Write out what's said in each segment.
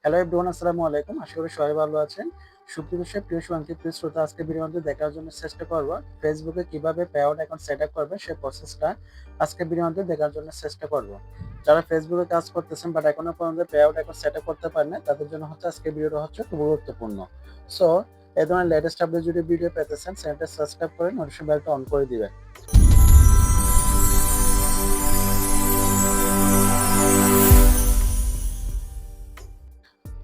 Hello everyone, আসসালামু আলাইকুম। আশা করি সবাই ভালো আছেন। সুপ্রিয় দর্শক, প্রিয় শুভাকাঙ্ক্ষী, প্রিয় শ্রোতা, আজকের ভিডিওর মধ্যে দেখার জন্য চেষ্টা করব ফেসবুকে কিভাবে পেআউট অ্যাকাউন্ট সেট আপ করবেন সেই প্রসেসটা আজকের ভিডিওর মধ্যে দেখার জন্য চেষ্টা করব। যারা ফেসবুকে কাজ করতেছেন বাট এখনো পর্যন্ত পেআউট অ্যাকাউন্ট সেট আপ করতে পারেন না, তাদের জন্য হচ্ছে আজকের ভিডিওটা হচ্ছে খুব গুরুত্বপূর্ণ। সো এই ধরনের লেটেস্ট আপডেট যদি ভিডিও পেতে চান, চ্যানেলটা সাবস্ক্রাইব করে নোটিফিকেশন বেলটা অন করে দিবেন।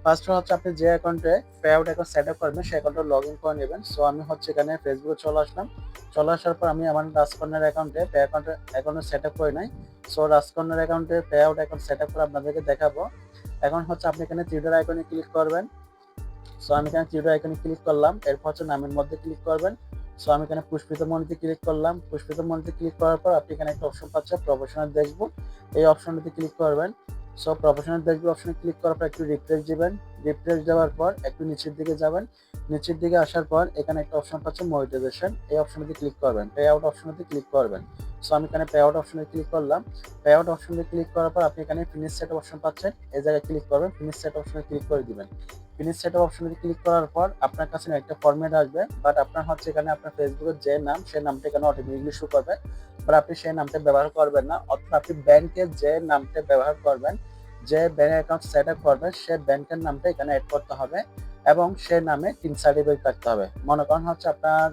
ফার্স্ট হচ্ছে আপনি যে অ্যাকাউন্টে পেআউট অ্যাকাউন্ট সেট আপ করবেন সেই অ্যাকাউন্টে লগ ইন করে নেবেন। সো আমি হচ্ছে এখানে ফেসবুকে চলে আসলাম। চলে আসার পর আমি আমার রাজকন্যার অ্যাকাউন্টে অ্যাকাউন্ট সেট আপ করে নাই। সো রাজকন্যার অ্যাকাউন্টে পেআউট অ্যাকাউন্ট সেট আপ করে আপনাদেরকে দেখাবো। এখন হচ্ছে আপনি এখানে থ্রি ডট আইকনে ক্লিক করবেন। সো আমি এখানে থ্রি ডট আইকনে ক্লিক করলাম। এরপর হচ্ছে নামের মধ্যে ক্লিক করবেন। সো আমি এখানে পুষ্পিত মনিতে ক্লিক করলাম। পুষ্পিত মনিতে ক্লিক করার পর আপনি এখানে একটা অপশন পাচ্ছেন প্রফেশনাল ড্যাশবোর্ড। এই অপশনটিতে ক্লিক করবেন। সো প্রফেশনাল ড্যাশবোর্ড অপশনে ক্লিক করার পর একটু রিফ্রেশ দিবেন। রিফ্রেশ দেওয়ার পর একটু নিচের দিকে যাবেন। নিচের দিকে আসার পর এখানে একটা অপশন পাচ্ছেন মনিটাইজেশন। এই অপশনটিতে ক্লিক করবেন। পে আউট অপশনটিতে ক্লিক করবেন। সো আমি এখানে পে আউট অপশনে ক্লিক করলাম। পে আউট অপশনে ক্লিক করার পর আপনি এখানে ফিনিশ সেট অপশন পাচ্ছেন। এই জায়গায় ক্লিক করবেন। ফিনিশ সেট অপশনে ক্লিক করে দিবেন। ফিনিশ সেট অপশনে ক্লিক করার পর আপনার কাছে একটা ফরম্যাট আসবে, বাট আপনার হচ্ছে এখানে আপনার ফেসবুকের যে নাম সেই নামটা এখানে অটোমেটিকলি শো করবে, বাট আপনি সেই নামটা ব্যবহার করবেন না। অর্থাৎ আপনি ব্যাংকের যে নামটা ব্যবহার করবেন, যে ব্যাংক অ্যাকাউন্ট সেট আপ করবেন, সেই ব্যাংকের নামটা এখানে অ্যাড করতে হবে এবং সেই নামে 3 সার্টিফিকেট থাকতে হবে। মনে করেন হচ্ছে আপনার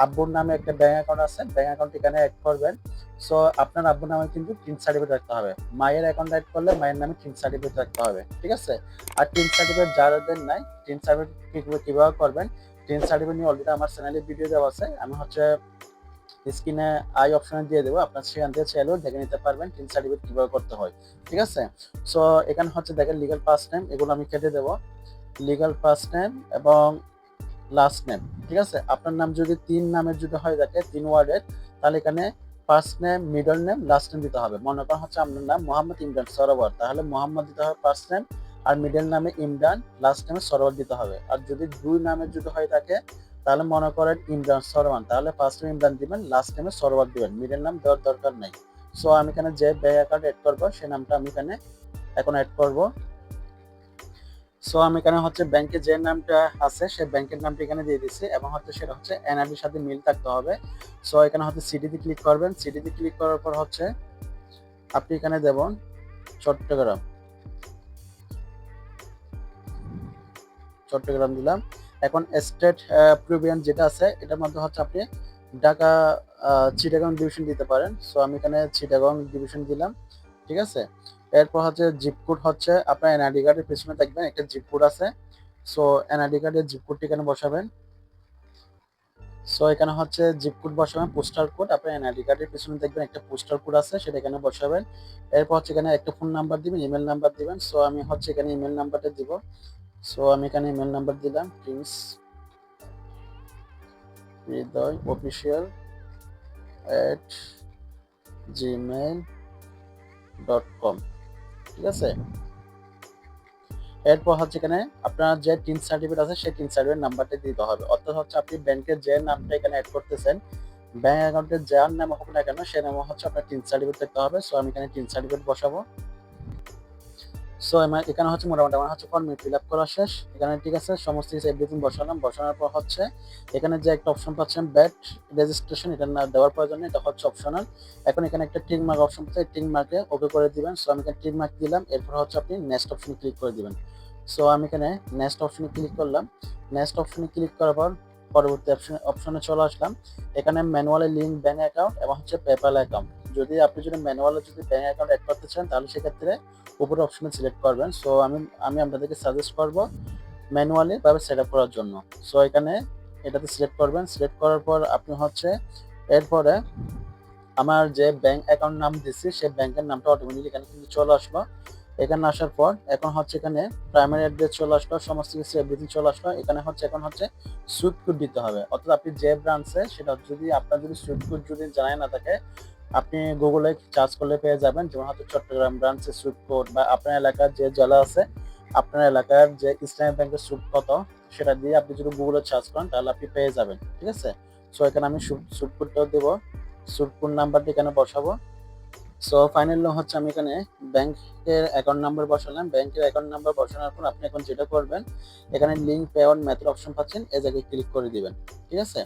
আব্বুর নামে একটা ব্যাংক অ্যাকাউন্ট আছে, ব্যাংক অ্যাকাউন্ট এখানে অ্যাড করবেন। সো আপনার আব্বুর নামে কিন্তু 3 সার্টিফিকেট রাখতে হবে। মায়ের অ্যাকাউন্ট অ্যাড করলে মায়ের নামে 3 সার্টিফিকেট রাখতে হবে, ঠিক আছে? আর 3 সার্টিফিকেট যাদের নাই, 3 সার্টিফিকেট কিভাবে করবেন, 3 সার্টিফিকেট নিয়ে অলরেডি আমার চ্যানেলে ভিডিও দেওয়া আছে। আমি হচ্ছে স্ক্রিনে আই অপশনে দিয়ে দেবো, আপনার সেখান থেকে চাইলেও দেখে নিতে পারবেন 3 সার্টিফিকেট কিভাবে করতে হয়, ঠিক আছে? সো এখানে হচ্ছে দেখেন লিগ্যাল ফার্স্ট নেম, এগুলো আমি কেটে দেবো। লিগ্যাল ফার্স্ট নেম এবং লাস্ট নেম, ঠিক আছে? আপনার নাম যদি 3 নামের যদি হয়ে থাকে 3 ওয়ার্ডের, তাহলে এখানে first name, middle name, last name দিতে হবে। মনে করেন হচ্ছে আপনার নাম মোহাম্মদ ইমরান সরোয়ার, তাহলে মোহাম্মদ দিতে হবে ফার্স্ট নেম, আর মিডল নামে ইমরান, লাস্ট নেমে সরোয়ার দিতে হবে। আর যদি 2 নামের যদি হয়ে থাকে, তাহলে মনে করেন ইমরান সরোয়ার, তাহলে ফার্স্ট নেম ইমরান দিবেন, লাস্ট নেমে সরোয়ার দিবেন, মিডল নাম দেওয়ার দরকার নাই। সো আমি এখানে যে ব্যাংক অ্যাকাউন্ট এড করবো সেই নামটা আমি এখানে এখন এড করবো। সো আমি এখানে হচ্ছে ব্যাংকে যে নামটা আছে সেই ব্যাংকের নামটা এখানে দিয়ে দিচ্ছি এবং হচ্ছে সেটা হচ্ছে এনআইডির সাথে মিল থাকতে হবে। সো এখানে হচ্ছে সিটিতে ক্লিক করবেন। সিটিতে ক্লিক করার পর হচ্ছে আপনি এখানে দেবেন চট্টগ্রাম। চট্টগ্রাম দিলাম। এখন স্টেট প্রভিডেন্ট যেটা আছে এটার মধ্যে হচ্ছে আপনি ঢাকা চিটাগং ডিভিশন দিতে পারেন। সো আমি এখানে চিটাগং ডিভিশন দিলাম, ঠিক আছে? এরপর হচ্ছে জিপ কোড হচ্ছে আপনার এনআইডি কার্ডের পিছনে দেখবেন একটা জিপ কোড আছে। সো এনআইডি কার্ডের জিপ কোডটি এখানে বসাবেন। সো এখানে হচ্ছে জিপ কোড বসাবেন, পোস্টাল কোড আপনার এনআইডি কার্ডের পিছনে দেখবেন একটা পোস্টাল কোড আছে, সেটা এখানে বসাবেন। এরপর হচ্ছে এখানে একটা ফোন নাম্বার দিবেন, ইমেল নাম্বার দিবেন। সো আমি হচ্ছে এখানে ইমেল নাম্বারটা দিব। সো আমি এখানে ইমেল নাম্বার দিলাম প্রিন্স হৃদয় অফিসিয়াল @gmail.com, ঠিক আছে? এরপর হচ্ছে এখানে আপনার যে 3 সার্টিফিকেট আছে সেই 3 সার্টিফিকেট নাম্বারটা দিতে হবে। অর্থাৎ হচ্ছে আপনি ব্যাংকের যে নামটা এখানে অ্যাড করতেছেন, ব্যাংক অ্যাকাউন্টের যার নাম হোক না কেন সেই নামে হচ্ছে আপনার 3 সার্টিফিকেট দিতে হবে। সো আমি এখানে 3 সার্টিফিকেট বসাবো। সো এখানে হচ্ছে মোটামুটি আমার হচ্ছে ফর্ম ফিল আপ করা শেষ এখানে, ঠিক আছে? সমস্ত কিছু এভরিথিং বসালাম। বসানোর পর হচ্ছে এখানে যে একটা অপশন পাচ্ছেন ব্যাট রেজিস্ট্রেশন, এটা না দেওয়ার প্রয়োজন নেই, এটা হচ্ছে অপশনাল। এখন এখানে একটা টিক মার্ক অপশন পাচ্ছে, টিক মার্কে ওকে করে দিবেন। সো আমি এখানে টিক মার্ক দিলাম। এরপর হচ্ছে আপনি নেক্সট অপশনে ক্লিক করে দিবেন। সো আমি এখানে নেক্সট অপশনে ক্লিক করলাম। নেক্সট অপশনে ক্লিক করার পর পরবর্তী অপশনে চলে আসলাম। এখানে ম্যানুয়ালি লিঙ্ক ব্যাংক অ্যাকাউন্ট এবং হচ্ছে পেপ্যাল অ্যাকাউন্ট। আপনি যদি ম্যানুয়ালি ব্যাংক অ্যাকাউন্ট অ্যাড করতে চান, তাহলে সেক্ষেত্রে উপরে অপশনে সিলেক্ট করবেন। সো আমি আপনাদেরকে সাজেস্ট করব ম্যানুয়ালি ভাবে সেট আপ করার জন্য। সো এখানে এটাতে সিলেক্ট করবেন। সিলেক্ট করার পর আপনি হচ্ছে এরপরে আমার যে ব্যাংক অ্যাকাউন্ট নাম দিচ্ছি সেই ব্যাংকের নামটা অটোমেটিক এখানে কিন্তু চলে আসলো। এখানে আসার পর এখন হচ্ছে এখানে প্রাইমারি অ্যাড্রেস চলে আসলো, সমস্ত কিছু এভরিথিং চলে আসলো। এখানে হচ্ছে এখন হচ্ছে সুইফট কোড দিতে হবে। অর্থাৎ আপনি যে ব্রাঞ্চে, সেটা যদি আপনার যদি সুইফট কোড যদি জানাই না থাকে, আপনি গুগলে সার্চ করলে পেয়ে যাবেন। যেমন হয়তো চট্টগ্রাম ব্রাঞ্চের সুইফট কোড, বা আপনার এলাকার যে জেলা আছে আপনার এলাকার যে ইসলামী ব্যাংকের সুইফট কত, সেটা দিয়ে আপনি যদি গুগলে সার্চ করেন তাহলে আপনি পেয়ে যাবেন, ঠিক আছে? সো এখানে আমি সুইফট কোডটাও দেবো। সুইফট কোড নাম্বারটি এখানে বসাবো। সো ফাইনালি হচ্ছে আমি এখানে ব্যাংকের অ্যাকাউন্ট নাম্বার বসালাম। ব্যাংকের অ্যাকাউন্ট নাম্বার বসানোর পর আপনি এখন যেটা করবেন, এখানে link pay out method option পাচ্ছেন, এই জায়গায় ক্লিক করে দিবেন। ঠিক আছে,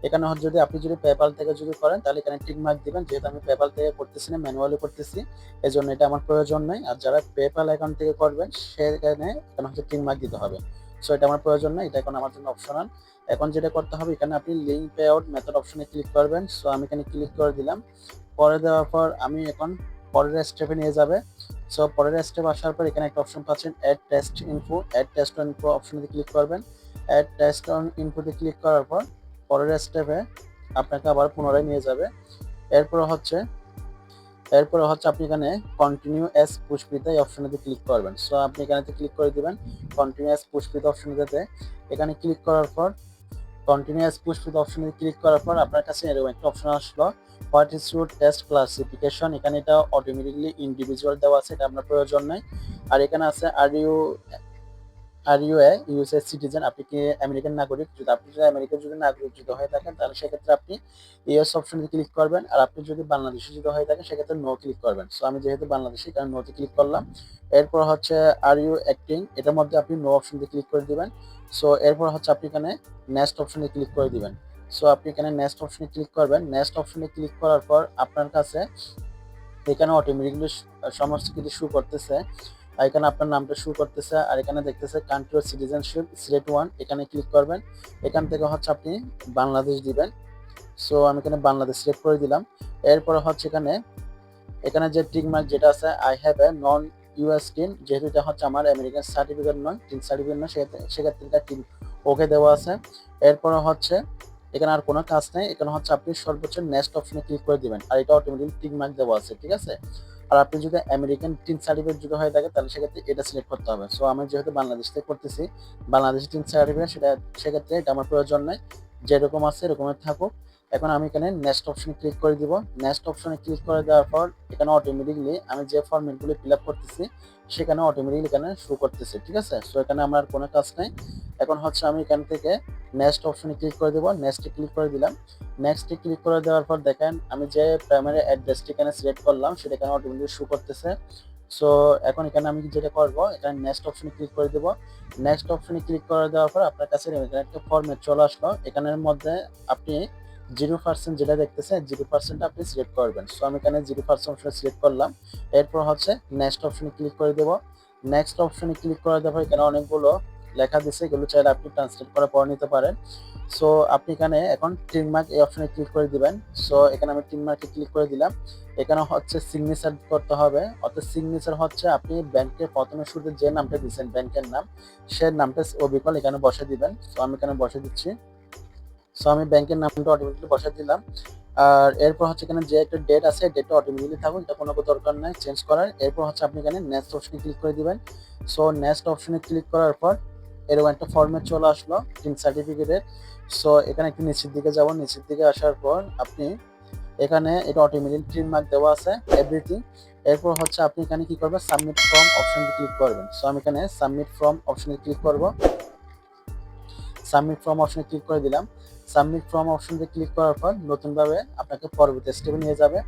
এখানে যদি আপনি পেপ্যাল থেকে যদি করেন তাহলে এখানে টিক মার্ক দিবেন। যেহেতু আমি পেপ্যাল থেকে করতেছি না, ম্যানুয়ালি করতেছি, এই জন্য এটা আমার প্রয়োজন নেই। আর যারা পেপ্যাল অ্যাকাউন্ট থেকে করবেন সেখানে এখানে টিক মার্ক দিতে হবে। সো এটা আমার প্রয়োজন নেই, এটা এখন আমার জন্য অপশনাল। এখন যেটা করতে হবে, এখানে আপনি লিঙ্ক পে আউট মেথড অপশনে ক্লিক করবেন। সো আমি এখানে ক্লিক করে দিলাম। পরে দেওয়ার পর আমি এখন পরের স্টেপে নিয়ে যাবে। সো পরের স্টেপ আসার পর এখানে একটা অপশন পাচ্ছেন add test info. Add test info অপশনে ক্লিক করবেন। অ্যাড টেস্ট ইনফোতে ক্লিক করার পর পরের স্টেপে আপনাকে আবার পুনরায় নিয়ে যাবে। এরপরে হচ্ছে আপনি এখানে কন্টিনিউ অ্যাজ পুশপিতে এই অপশনেতে ক্লিক করবেন। সো আপনি এখানেতে ক্লিক করে দিবেন কন্টিনিউ অ্যাজ পুশপিতে অপশনেতে। এখানে ক্লিক করার পর কন্টিনিউয়াস পুশ উইথ অপশনে ক্লিক করার পর আপনার কাছে এরকম একটা অপশন আসলো, what is your test classification. এখানে এটা অটোমেটিকলি ইন্ডিভিজুয়াল দেওয়া আছে, এটা আপনার প্রয়োজন নাই। আর এখানে আছে are you a USA citizen, আপনি কি আমেরিকান নাগরিক। যদি আপনি আমেরিকার নাগরিক হয়ে থাকেন তাহলে সেক্ষেত্রে আপনি ইউএস অপশনে ক্লিক করবেন। আর আপনি যদি বাংলাদেশি হয়ে থাকেন সেক্ষেত্রে নো ক্লিক করবেন। সো আমি যেহেতু বাংলাদেশি, কারণ নোতে ক্লিক করলাম। এরপর হচ্ছে আর ইউ অ্যাক্টিং, এটার মধ্যে আপনি নো অপশনে ক্লিক করে দিবেন। সো এরপর হচ্ছে আপনি এখানে নেক্সট অপশনে ক্লিক করে দিবেন। সো আপনি এখানে নেক্সট অপশনে ক্লিক করবেন। নেক্সট অপশনে ক্লিক করার পর আপনার কাছে এখানে অটোমেটিকলি সমস্ত কিছু শু করতেছে। এখানে আপনার নামটা শু করতেছে, আর এখানে দেখতেছে country of citizenship select one, এখানে ক্লিক করবেন। এখান থেকে হচ্ছে আপনি বাংলাদেশ দিবেন। সো আমি এখানে বাংলাদেশ সিলেক্ট করে দিলাম। এরপরে হচ্ছে এখানে যে টিক মার্ক যেটা আছে, I have a non US tin, যেহেতু এটা হচ্ছে আমার আমেরিকান সার্টিফিকেট নয়, টিন সার্টিফিকেট নয়, সেক্ষেত্রে এটা টিন ওকে দেওয়া আছে। এরপরে হচ্ছে এখানে আর কোনো কাজ নেই, এখানে হচ্ছে আপনি সর্বোচ্চ নেক্সট অপশনে ক্লিক করে দিবেন। আর এটা অটোমেটিক টিক মার্ক দেওয়া আছে, ঠিক আছে। আর আপনি যদি আমেরিকান টিন সার্টিফিকেট যদি হয়ে থাকে তাহলে সেক্ষেত্রে এটা সিলেক্ট করতে হবে। সো আমি যেহেতু বাংলাদেশ থেকে করতেছি, বাংলাদেশি টিন সার্টিফিকেট, সেক্ষেত্রে এটা আমার প্রয়োজন নেই, যেরকম আছে এরকমই থাকুক। এখন আমি এখানে নেক্সট অপশনে ক্লিক করে দিব। নেক্সট অপশনে ক্লিক করে দেওয়ার পর এখানে অটোমেটিকলি আমি যে ফরম্যাটগুলো ফিল আপ করতেছি সেখানে অটোমেটিকলি এখানে শো করতেছে, ঠিক আছে। সো এখানে আমার কোনো কাজ নেই। এখন হচ্ছে আমি এখান থেকে নেক্সট অপশনে ক্লিক করে দেবো। নেক্সটে ক্লিক করে দিলাম। নেক্সটে ক্লিক করে দেওয়ার পর দেখেন আমি যে প্রাইমারি অ্যাড্রেসটি এখানে সিলেক্ট করলাম সেটা এখানে অটোমেটিকলি শো করতেছে। সো এখন এখানে আমি যেটা করব, এখানে নেক্সট অপশনে ক্লিক করে দেবো। নেক্সট অপশনে ক্লিক করে দেওয়ার পর আপনার কাছে এখানে একটা ফরম্যাট চলে আসলো। এখানের মধ্যে আপনি 0% যেটা দেখতেছেন 0% আপনি সিলেক্ট করবেন। সো আমি এখানে 0% অপশনে সিলেক্ট করলাম। এরপর হচ্ছে নেক্সট অপশনে ক্লিক করে দেবো। নেক্সট অপশনে ক্লিক করে দেওয়ার পর এখানে অনেকগুলো লেখা দিচ্ছে, এগুলো চাইলে আপনি ট্রান্সলেট করে পড়ে নিতে পারেন। সো আপনি এখানে এখন টিক মার্ক এই অপশনে ক্লিক করে দিবেন। সো এখানে আমি টিক মার্কে ক্লিক করে দিলাম। এখানে হচ্ছে সিগনেচার করতে হবে, অর্থাৎ সিগনেচার হচ্ছে আপনি ব্যাংকের প্রথমে শুরুতে যে নামটা দিচ্ছেন ব্যাংকের নাম, সেই নামটা অবিকল এখানে বসে দিবেন। সো আমি এখানে বসে দিচ্ছি। সো আমি ব্যাংকের নামটা অটোমেটিকলি বসে দিলাম। আর এরপর হচ্ছে এখানে যে একটা ডেট আছে, ডেটটা অটোমেটিকলি থাকুন, এটা কোনো দরকার নাই চেঞ্জ করার। এরপর হচ্ছে আপনি এখানে নেক্সট অপশনে ক্লিক করে দিবেন। সো নেক্সট অপশনে ক্লিক করার পর এরকম একটা ফরম্যাট চলে আসলো টিন সার্টিফিকেটের। সো এখানে একটু নিচের দিকে যাব। নিচের দিকে আসার পর আপনি এখানে এটা অটোমেটিক টিন মার্ক দেওয়া আছে এভরিথিং। এরপর হচ্ছে আপনি এখানে কি করবেন, সাবমিট ফর্ম অপশনে ক্লিক করবেন। সো আমি এখানে সাবমিট ফর্ম অপশনে ক্লিক করব। সাবমিট ফর্ম অপশনে ক্লিক করে দিলাম। সাবমিট ফর্ম অপশনে ক্লিক করার পর নতুনভাবে আপনাকে পরবর্তী স্টেপে নিয়ে যাবে।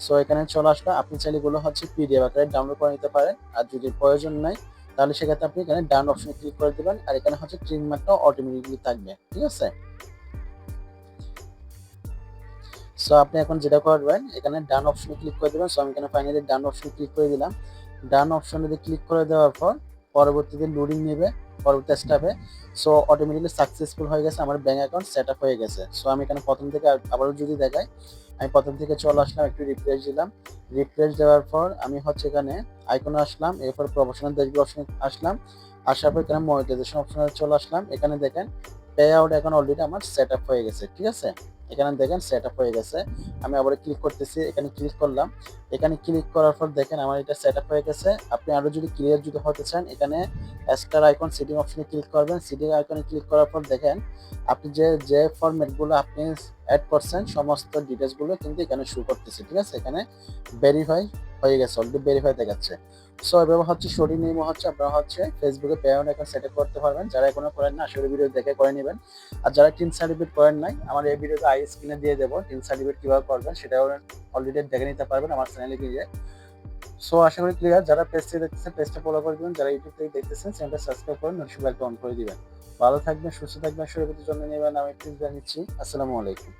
সো এখানে চলে আসলো। আপনি চাইলে এগুলো হচ্ছে পিডিএফ আকারে ডাউনলোড করে নিতে পারেন। আর যদি প্রয়োজন নাই তাহলে সেক্ষেত্রে আপনি এখানে ডান অপশনে ক্লিক করে দিবেন। আর এখানে হচ্ছে ট্রিম মার্কটা অটোমেটিকলি থাকবে, ঠিক আছে। সো আপনি এখন যেটা করবেন, এখানে ডান অপশনে ক্লিক করে দিবেন। সো আমি এখানে ফাইনালি ডান অপশনে ক্লিক করে দিলাম। ডান অপশনে ক্লিক করে দেওয়ার পর পরবর্তীতে লোডিং নেবে পরবর্তী স্টেপে। সো অটোমেটিকলি সাকসেসফুল হয়ে গেছে, আমার ব্যাংক অ্যাকাউন্ট সেট আপ হয়ে গেছে। সো আমি এখানে প্রথম থেকে আবারও যদি দেখাই, আমি প্রথম থেকে চলে আসলাম, একটু রিফ্রেশ দিলাম। রিফ্রেশ দেওয়ার পর আমি হচ্ছে এখানে আইকনে আসলাম, এরপর প্রফেশনাল ড্যাশবোর্ড অপশনে আসলাম। আসার পর এখানে মনিটাইজেশন অপশনে চলে আসলাম। এখানে দেখেন পে আউট এখন অলরেডি আমার সেট আপ হয়ে গেছে, ঠিক আছে। এখানে দেখেন সেট আপ হয়ে গেছে। আমি আবার ক্লিক করতেছি, এখানে ক্লিক করলাম। এখানে ক্লিক করার পর দেখেন আমার এটা সেট আপ হয়ে গেছে। আপনি আরো যদি ক্লিয়ার হতে চান, এখানে স্টার আইকন সেটিং অপশনে ক্লিক করবেন। সেটিং আইকনে ক্লিক করার পর দেখেন আপনি যে ফরম্যাটগুলো আপনি অ্যাড করছেন সমস্ত ডিটেলসগুলো কিন্তু এখানে শো করতেছে। ঠিক আছে, এখানে ভেরিফাই হয়ে গেছে, অলরেডি ভেরিফাই দেখাচ্ছে। সো এভাবে হচ্ছে সঠিক নিয়ম হচ্ছে আপনারা হচ্ছে ফেসবুকে পেমেন্ট অ্যাকাউন্ট সেট আপ করতে পারবেন। যারা এখনো করেন না আসলে ভিডিও দেখে করে নেবেন। আর যারা টিন সার্টিফিকেট করেন নাই, আমার এই ভিডিওতে আই স্ক্রিনে দিয়ে দেবো টিন সার্টিফিকেট কিভাবে করবেন, সেটাও অলরেডি দেখে নিতে পারবেন আমার চ্যানেলে গিয়ে। সো আশা করি ক্লিয়ার। যারা পেজটি দেখতেছেন পেজটা ফলো করে দিবেন, যারা ইউটিউব থেকে দেখতেছেন চ্যানেলটা সাবস্ক্রাইব করে নোটিফিকেশন অন করে দিবেন। ভালো থাকবেন, সুস্থ থাকবেন, শরীরের প্রতি যত্ন নেবেন। আমি প্লিজ জানাচ্ছি আসসালামু আলাইকুম।